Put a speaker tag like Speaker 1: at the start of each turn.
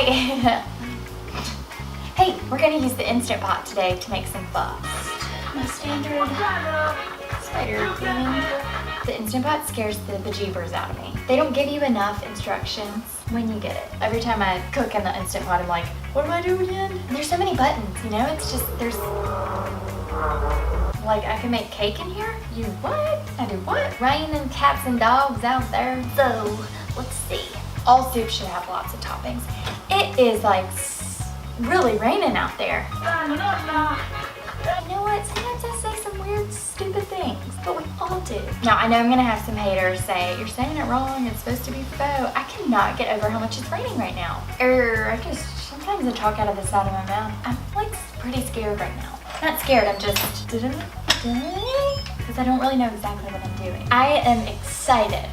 Speaker 1: Hey, we're gonna use the Instant Pot today to make some pho. My standard spider cleaning. The Instant Pot scares the bejeebers out of me. They don't give you enough instructions when you get it. Every time I cook in the Instant Pot, I'm like, what do I do again? And there's so many buttons, you know? It's just, there's, like, I can make cake in here? You what? I do what? Raining cats and dogs out there. So, let's see. All soup should have lots of toppings. It is like really raining out there. You know what? Sometimes I say some weird, stupid things, but we all do. Now, I know I'm gonna have some haters say, you're saying it wrong, it's supposed to be pho. I cannot get over how much it's raining right now. Sometimes I talk out of the side of my mouth. I'm like pretty scared right now. Not scared, I'm just, because I don't really know exactly what I'm doing. I am excited